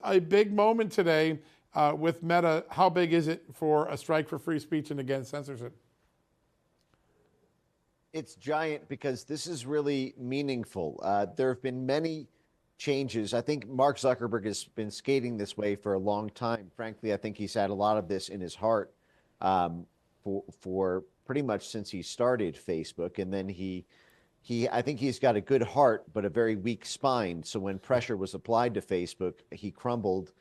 a big moment today with Meta. How big is it for a strike for free speech and against censorship? It's giant because this is really meaningful. There have been many changes. I think Mark Zuckerberg has been skating this way for a long time. Frankly, I think he's had a lot of this in his heart for pretty much since he started Facebook. And then I think he's got a good heart, but a very weak spine. So when pressure was applied to Facebook, he crumbled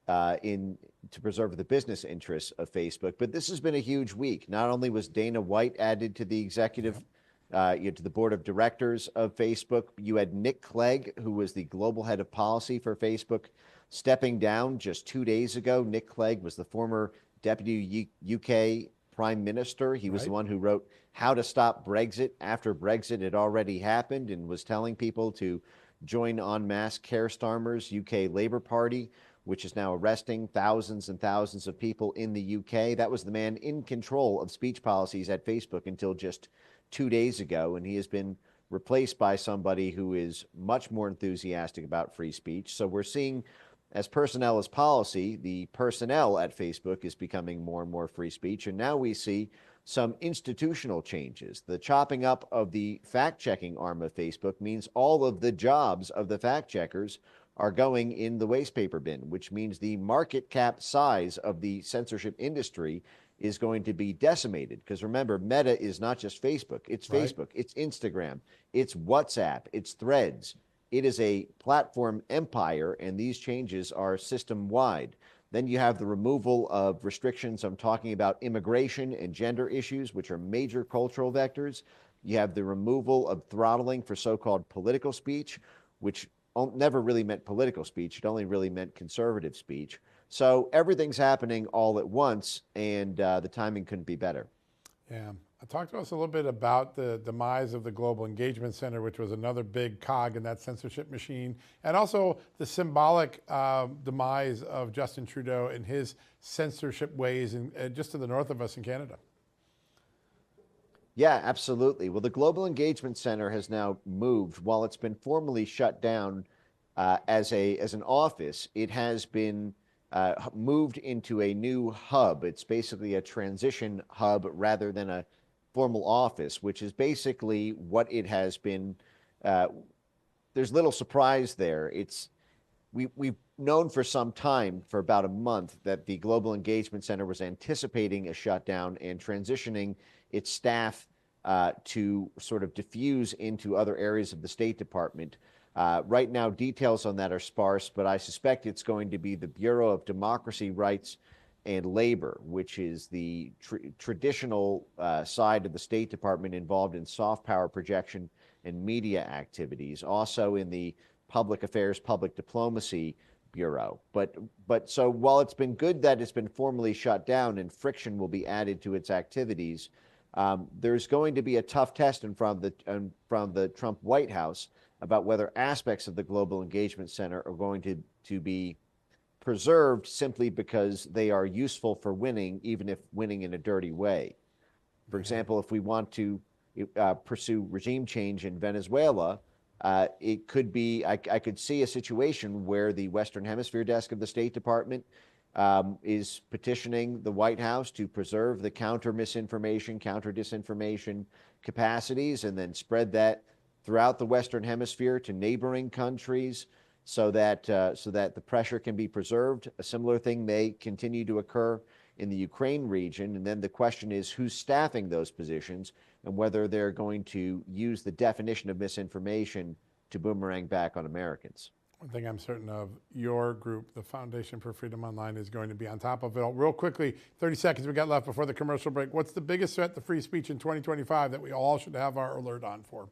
to preserve the business interests of Facebook. But this has been a huge week. Not only was Dana White added to the executive to the board of directors of Facebook. You had Nick Clegg, who was the global head of policy for Facebook, stepping down just 2 days ago. Nick Clegg was the former deputy UK prime minister. He was the one who wrote How to Stop Brexit after Brexit had already happened and was telling people to join en masse Keir Starmer's UK Labour Party, which is now arresting thousands and thousands of people in the UK. That was the man in control of speech policies at Facebook until just 2 days ago, and he has been replaced by somebody who is much more enthusiastic about free speech. So we're seeing, as personnel as policy, the personnel at Facebook is becoming more and more free speech. And now we see some institutional changes. The chopping up of the fact-checking arm of Facebook means all of the jobs of the fact-checkers are going in the waste paper bin, which means the market cap size of the censorship industry is going to be decimated. Because remember, Meta is not just Facebook. It's Facebook, it's Instagram, it's WhatsApp, it's Threads. It is a platform empire, and these changes are system-wide. Then you have the removal of restrictions. I'm talking about immigration and gender issues, which are major cultural vectors. You have the removal of throttling for so-called political speech, which never really meant political speech. It only really meant conservative speech. So everything's happening all at once, and the timing couldn't be better. Yeah. Talk to us a little bit about the demise of the Global Engagement Center, which was another big cog in that censorship machine, and also the symbolic demise of Justin Trudeau and his censorship ways just to the north of us in Canada. Yeah, absolutely. Well, the Global Engagement Center has now moved. While it's been formally shut down as an office, it has been moved into a new hub. It's basically a transition hub rather than a formal office, which is basically what it has been. There's little surprise there. We've known for some time, for about a month, that the Global Engagement Center was anticipating a shutdown and transitioning its staff to sort of diffuse into other areas of the State Department. Right now, details on that are sparse, but I suspect it's going to be the Bureau of Democracy, Rights, and Labor, which is the traditional side of the State Department involved in soft power projection and media activities, also in the Public Affairs, Public Diplomacy Bureau. But so while it's been good that it's been formally shut down and friction will be added to its activities, there's going to be a tough test from the Trump White House about whether aspects of the Global Engagement Center are going to be preserved simply because they are useful for winning, even if winning in a dirty way. For example, if we want to pursue regime change in Venezuela, it could be, I could see a situation where the Western Hemisphere desk of the State Department is petitioning the White House to preserve the counter-misinformation, counter-disinformation capacities and then spread that throughout the Western Hemisphere to neighboring countries so that the pressure can be preserved. A similar thing may continue to occur in the Ukraine region. And then the question is who's staffing those positions and whether they're going to use the definition of misinformation to boomerang back on Americans. One thing I'm certain of, your group, the Foundation for Freedom Online, is going to be on top of it. Real quickly, 30 seconds we got left before the commercial break. What's the biggest threat to free speech in 2025 that we all should have our alert on for?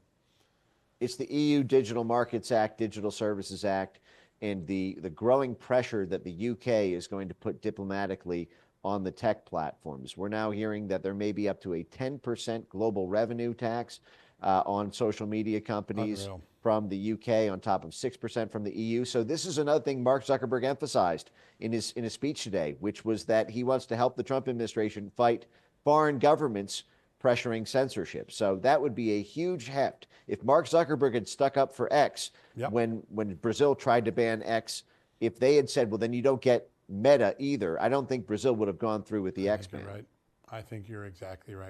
It's the EU Digital Markets Act, Digital Services Act, and the growing pressure that the UK is going to put diplomatically on the tech platforms. We're now hearing that there may be up to a 10% global revenue tax on social media companies from the UK on top of 6% from the EU. So this is another thing Mark Zuckerberg emphasized in his speech today, which was that he wants to help the Trump administration fight foreign governments pressuring censorship. So that would be a huge heft. If Mark Zuckerberg had stuck up for X when Brazil tried to ban X if they had said, well, then you don't get Meta either, I don't think Brazil would have gone through with the I think X-Men. you're right. I think you're exactly right.